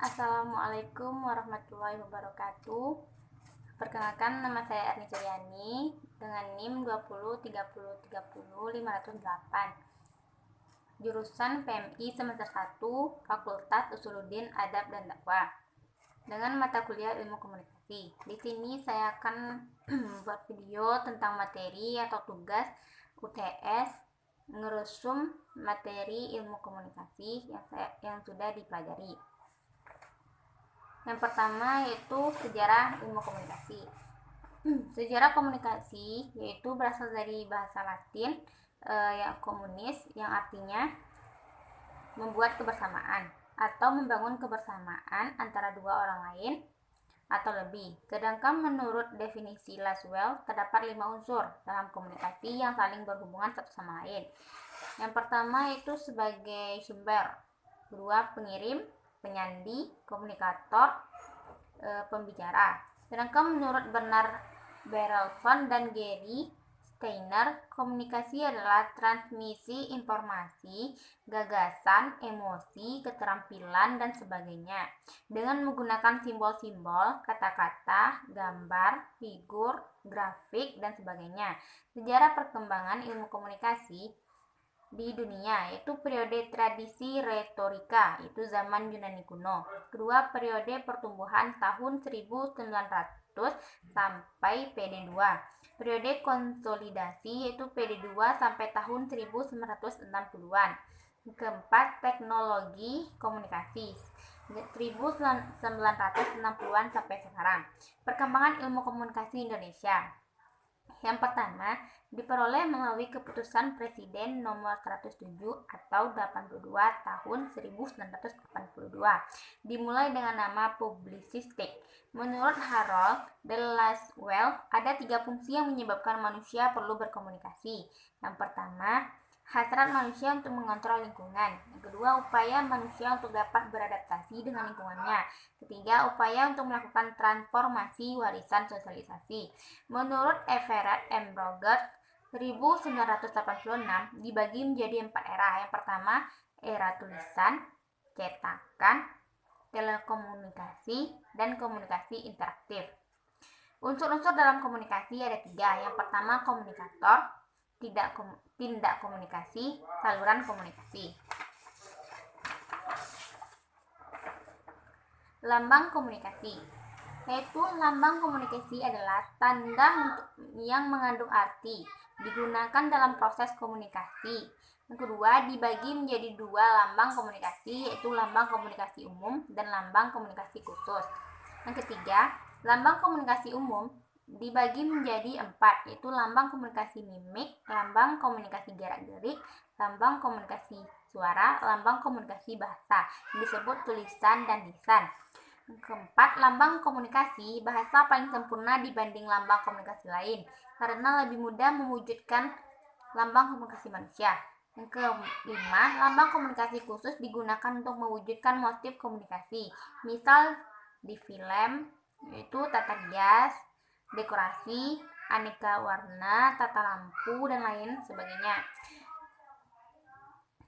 Assalamualaikum warahmatullahi wabarakatuh. Perkenalkan, nama saya Erni Suryani dengan NIM 203030300508. Jurusan PMI semester 1, Fakultas Usuluddin Adab dan Dakwah. Dengan mata kuliah Ilmu Komunikasi. Di sini saya akan membuat video tentang materi atau tugas UTS ngerusum materi ilmu komunikasi yang sudah dipelajari. Yang pertama yaitu sejarah ilmu komunikasi. Sejarah komunikasi yaitu berasal dari bahasa Latin yang komunis, yang artinya membuat kebersamaan atau membangun kebersamaan antara dua orang lain atau lebih. Sedangkan menurut definisi Laswell, terdapat 5 unsur dalam komunikasi yang saling berhubungan satu sama lain. Yang pertama itu sebagai sumber, kedua pengirim, penyandi, komunikator, pembicara. Sedangkan menurut Bernard Berelson dan Gary Steiner, komunikasi adalah transmisi informasi, gagasan, emosi, keterampilan, dan sebagainya dengan menggunakan simbol-simbol, kata-kata, gambar, figur, grafik, dan sebagainya. Sejarah perkembangan ilmu komunikasi di dunia yaitu periode tradisi retorika, itu zaman Yunani kuno. Kedua, periode pertumbuhan tahun 1900 sampai PD2. Periode konsolidasi yaitu PD2 sampai tahun 1960-an. Keempat, teknologi komunikasi 1960-an sampai sekarang. Perkembangan ilmu komunikasi Indonesia. Yang pertama, diperoleh melalui keputusan Presiden nomor 107 atau 82 tahun 1982. Dimulai dengan nama publisistik. Menurut Harold de Laswell, ada 3 fungsi yang menyebabkan manusia perlu berkomunikasi. Yang pertama, hasrat manusia untuk mengontrol lingkungan. Yang kedua, upaya manusia untuk dapat beradaptasi dengan lingkungannya. Ketiga, upaya untuk melakukan transformasi warisan sosialisasi. Menurut Everett M. Rogers, 1986 dibagi menjadi 4 era. Yang pertama, era tulisan, cetakan, telekomunikasi, dan komunikasi interaktif. Unsur-unsur dalam komunikasi ada 3. Yang pertama, komunikator, tindak komunikasi, saluran komunikasi. Lambang komunikasi, yaitu lambang komunikasi adalah tanda yang mengandung arti, digunakan dalam proses komunikasi. Yang kedua, dibagi menjadi 2 lambang komunikasi, yaitu lambang komunikasi umum dan lambang komunikasi khusus. Yang ketiga, lambang komunikasi umum dibagi menjadi 4, yaitu lambang komunikasi mimik, lambang komunikasi gerak-gerik, lambang komunikasi suara, lambang komunikasi bahasa, disebut tulisan dan lisan. Yang keempat, lambang komunikasi bahasa paling sempurna dibanding lambang komunikasi lain, karena lebih mudah mewujudkan lambang komunikasi manusia. Yang kelima, lambang komunikasi khusus digunakan untuk mewujudkan motif komunikasi. Misal di film, yaitu tata hias, dekorasi, aneka warna, tata lampu, dan lain sebagainya.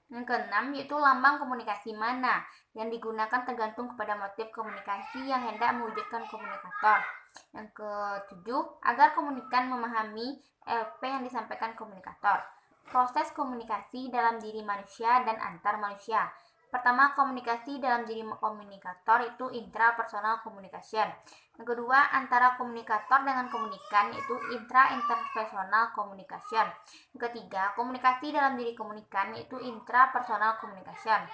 Yang keenam, yaitu lambang komunikasi mana yang digunakan tergantung kepada motif komunikasi yang hendak mewujudkan komunikator. Yang ketujuh, agar komunikan memahami LP yang disampaikan komunikator. Proses komunikasi dalam diri manusia dan antar manusia. Pertama, komunikasi dalam diri komunikator itu intrapersonal communication. Yang kedua, antara komunikator dengan komunikan itu intra-interpersonal communication. Yang ketiga, komunikasi dalam diri komunikan itu intrapersonal communication.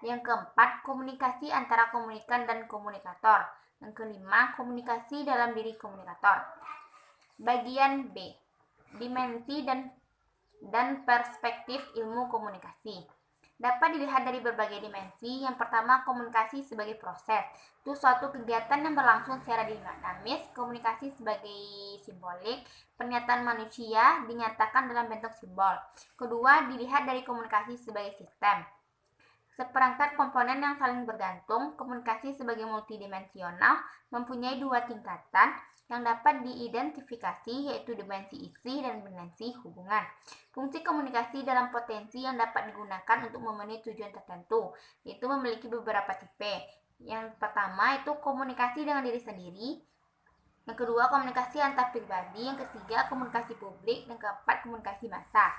Yang keempat, komunikasi antara komunikan dan komunikator. Yang kelima, komunikasi dalam diri komunikator. Bagian B, dimensi dan perspektif ilmu komunikasi. Dapat dilihat dari berbagai dimensi. Yang pertama, komunikasi sebagai proses. Itu suatu kegiatan yang berlangsung secara dinamis. Komunikasi sebagai simbolik. Pernyataan manusia dinyatakan dalam bentuk simbol. Kedua, dilihat dari komunikasi sebagai sistem. Seperangkat komponen yang saling bergantung. Komunikasi sebagai multidimensional mempunyai 2 tingkatan yang dapat diidentifikasi, yaitu dimensi isi dan dimensi hubungan. Fungsi komunikasi dalam potensi yang dapat digunakan untuk memenuhi tujuan tertentu, yaitu memiliki beberapa tipe. Yang pertama itu komunikasi dengan diri sendiri, yang kedua komunikasi antar pribadi, yang ketiga komunikasi publik, dan keempat komunikasi massa.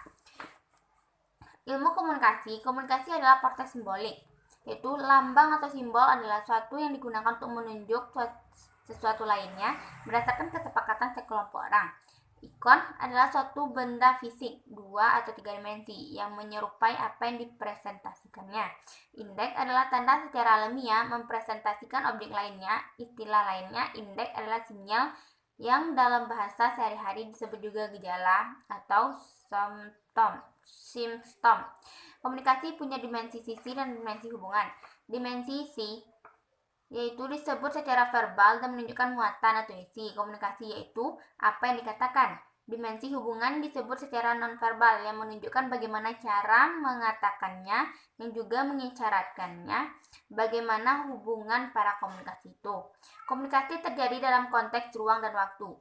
Ilmu komunikasi adalah proses simbolik, yaitu lambang atau simbol adalah suatu yang digunakan untuk menunjuk sesuatu lainnya berdasarkan kesepakatan sekelompok orang. Ikon adalah suatu benda fisik, 2 atau 3 dimensi, yang menyerupai apa yang dipresentasikannya. Indeks adalah tanda secara alamiah mempresentasikan objek lainnya. Istilah lainnya, indeks adalah sinyal yang dalam bahasa sehari-hari disebut juga gejala atau simptom. Komunikasi punya dimensi sisi dan dimensi hubungan. Dimensi sisi yaitu disebut secara verbal dan menunjukkan muatan atau isi komunikasi, yaitu apa yang dikatakan. Dimensi hubungan disebut secara nonverbal yang menunjukkan bagaimana cara mengatakannya yang juga mengisyaratkannya bagaimana hubungan para komunikasi itu. Komunikasi terjadi dalam konteks ruang dan waktu.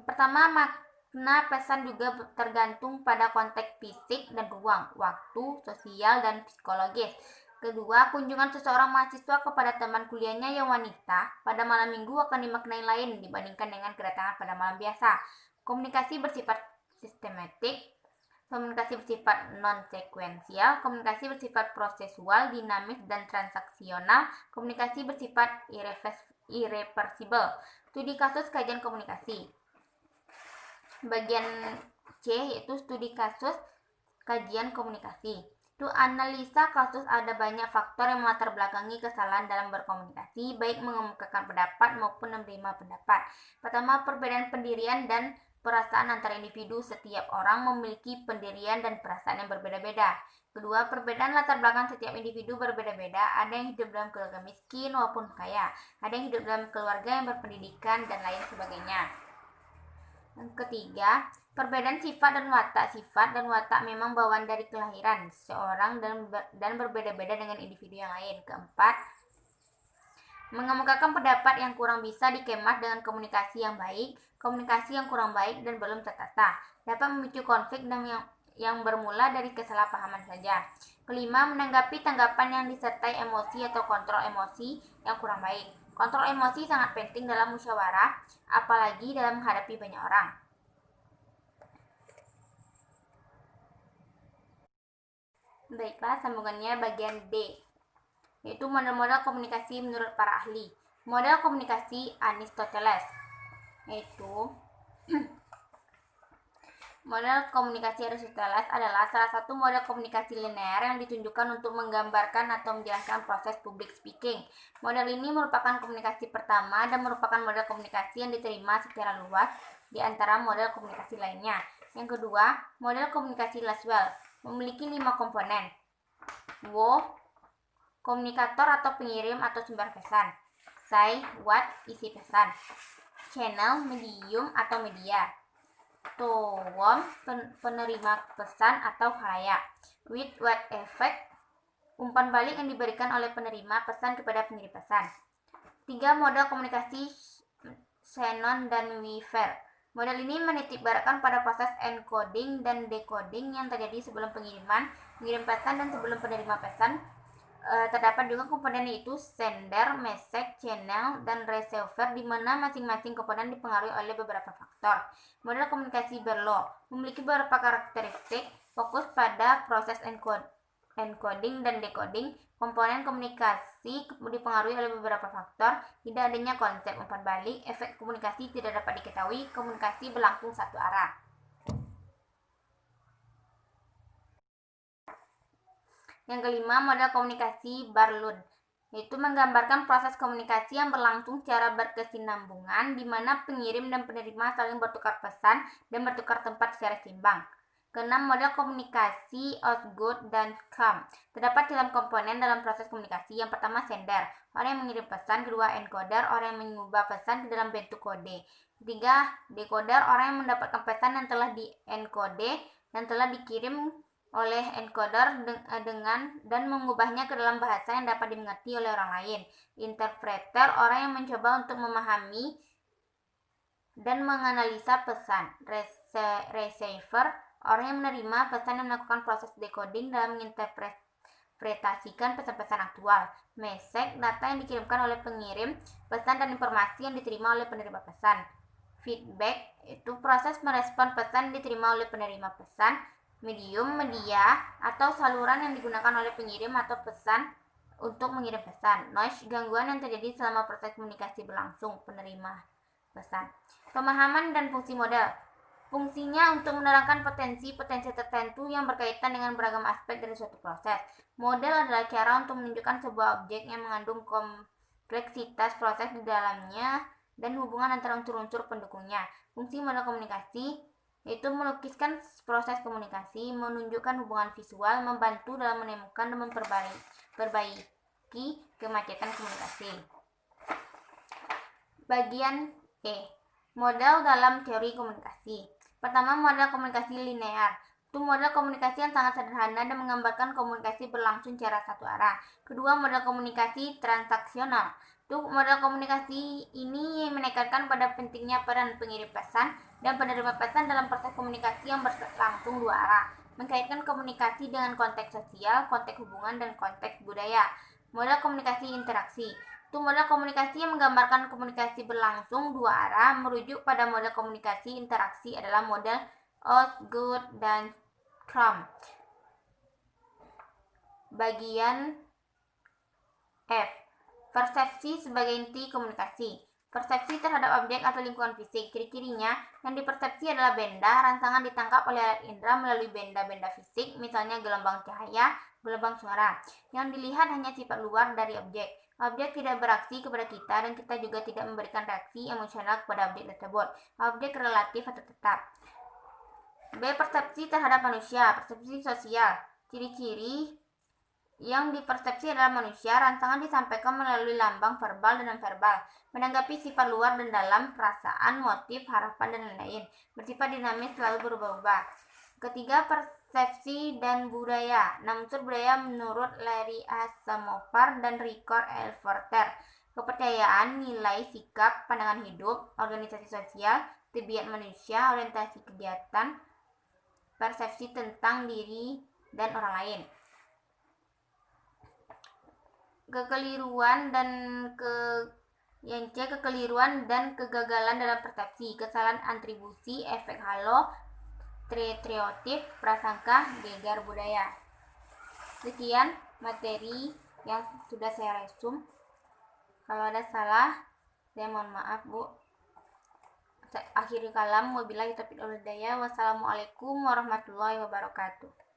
Pertama, makna pesan juga tergantung pada konteks fisik dan ruang, waktu, sosial, dan psikologis. Kedua, kunjungan seseorang mahasiswa kepada teman kuliahnya yang wanita pada malam minggu akan dimaknai lain dibandingkan dengan kedatangan pada malam biasa. Komunikasi bersifat sistematik, komunikasi bersifat non-sekuensial, komunikasi bersifat prosesual, dinamis, dan transaksional, komunikasi bersifat irreversibel. Studi kasus kajian komunikasi. Bagian C yaitu studi kasus kajian komunikasi. Itu analisa kasus, ada banyak faktor yang melatar belakangi kesalahan dalam berkomunikasi, baik mengemukakan pendapat maupun menerima pendapat. Pertama, perbedaan pendirian dan perasaan antara individu. Setiap orang memiliki pendirian dan perasaan yang berbeda-beda. Kedua, perbedaan latar belakang setiap individu berbeda-beda. Ada yang hidup dalam keluarga miskin maupun kaya, ada yang hidup dalam keluarga yang berpendidikan, dan lain sebagainya. Yang ketiga, perbedaan sifat dan watak. Sifat dan watak memang bawaan dari kelahiran seorang dan berbeda-beda dengan individu yang lain. Keempat, mengemukakan pendapat yang kurang bisa dikemas dengan komunikasi yang baik. Komunikasi yang kurang baik dan belum tertata dapat memicu konflik dan yang bermula dari kesalahpahaman saja. Kelima, menanggapi tanggapan yang disertai emosi atau kontrol emosi yang kurang baik. Kontrol emosi sangat penting dalam musyawarah, apalagi dalam menghadapi banyak orang. Baiklah, sambungannya bagian D, yaitu model-model komunikasi menurut para ahli. Model komunikasi Aristoteles, yaitu model komunikasi Aristoteles adalah salah satu model komunikasi linear yang ditunjukkan untuk menggambarkan atau menjelaskan proses public speaking. Model ini merupakan komunikasi pertama dan merupakan model komunikasi yang diterima secara luas di antara model komunikasi lainnya. Yang kedua, model komunikasi Laswell memiliki 5 komponen. Wo, komunikator atau pengirim atau sumber pesan. Say, what, isi pesan. Channel, medium atau media. Towon, penerima pesan atau khalayak. With what effect, umpan balik yang diberikan oleh penerima pesan kepada pengirim pesan. 3. Model komunikasi Shannon dan Weaver. Model ini menitikberatkan pada proses encoding dan decoding yang terjadi sebelum pengirim pesan dan sebelum penerima pesan. Terdapat juga komponen yaitu sender, message, channel, dan receiver, di mana masing-masing komponen dipengaruhi oleh beberapa faktor. Model komunikasi Berlow memiliki beberapa karakteristik, fokus pada proses encoding dan decoding. Komponen komunikasi dipengaruhi oleh beberapa faktor, tidak adanya konsep umpan balik, efek komunikasi tidak dapat diketahui, komunikasi berlangsung satu arah. Yang kelima, model komunikasi Barlow, yaitu menggambarkan proses komunikasi yang berlangsung secara berkesinambungan, di mana pengirim dan penerima saling bertukar pesan dan bertukar tempat secara seimbang. Keenam, model komunikasi Osgood dan Kamm terdapat dalam komponen dalam proses komunikasi. Yang pertama, sender, orang yang mengirim pesan. Kedua, encoder, orang yang mengubah pesan ke dalam bentuk kode. Ketiga, decoder, orang yang mendapatkan pesan yang telah di-encode dan telah dikirim oleh encoder dengan dan mengubahnya ke dalam bahasa yang dapat dimengerti oleh orang lain. Interpreter, orang yang mencoba untuk memahami dan menganalisa pesan. Receiver, orang yang menerima pesan dan melakukan proses decoding dalam menginterpretasikan pesan-pesan aktual. Message, data yang dikirimkan oleh pengirim pesan dan informasi yang diterima oleh penerima pesan. Feedback, itu proses merespon pesan yang diterima oleh penerima pesan. Medium, media, atau saluran yang digunakan oleh pengirim atau pesan untuk mengirim pesan. Noise, gangguan yang terjadi selama proses komunikasi berlangsung, penerima pesan. Pemahaman dan fungsi model. Fungsinya untuk menerangkan potensi-potensi tertentu yang berkaitan dengan beragam aspek dari suatu proses. Model adalah cara untuk menunjukkan sebuah objek yang mengandung kompleksitas proses di dalamnya dan hubungan antara unsur-unsur pendukungnya. Fungsi model komunikasi yaitu melukiskan proses komunikasi, menunjukkan hubungan visual, membantu dalam menemukan dan memperbaiki kemacetan komunikasi. Bagian E. Model dalam teori komunikasi. Pertama, model komunikasi linear. Itu model komunikasi yang sangat sederhana dan menggambarkan komunikasi berlangsung secara satu arah. Kedua, model komunikasi transaksional. Itu model komunikasi ini menekankan pada pentingnya peran pengirim pesan dan penerima pesan dalam proses komunikasi yang berlangsung dua arah, mengkaitkan komunikasi dengan konteks sosial, konteks hubungan, dan konteks budaya. Model komunikasi interaksi. Itu model komunikasi yang menggambarkan komunikasi berlangsung dua arah, merujuk pada model komunikasi interaksi adalah model Osgood dan Crum. Bagian F. Persepsi sebagai inti komunikasi. Persepsi terhadap objek atau lingkungan fisik. Ciri-cirinya, yang dipersepsi adalah benda. Rangsangan ditangkap oleh alat indera melalui benda-benda fisik, misalnya gelombang cahaya, gelombang suara. Yang dilihat hanya sifat luar dari objek. Objek tidak beraksi kepada kita dan kita juga tidak memberikan reaksi emosional kepada objek tersebut. Objek relatif atau tetap. B. Persepsi terhadap manusia. Persepsi sosial. Ciri-ciri yang dipersepsi adalah manusia. Rangsangan disampaikan melalui lambang verbal dan non-verbal, menanggapi sifat luar dan dalam, perasaan, motif, harapan, dan lain-lain. Bersifat dinamis, selalu berubah-ubah. Ketiga, persepsi dan budaya. 6 unsur budaya menurut Larry Asamovar dan Richard L. Forster. Kepercayaan, nilai, sikap, pandangan hidup, organisasi sosial, tabiat manusia, orientasi kegiatan, persepsi tentang diri dan orang lain. Kekeliruan dan kegagalan dalam persepsi, kesalahan atribusi, efek halo, stereotip, prasangka, gegar budaya. Sekian materi yang sudah saya resum. Kalau ada salah, saya mohon maaf, Bu. Akhiri kalam, wabillahi taufiq wal hidayah. Wassalamualaikum warahmatullahi wabarakatuh.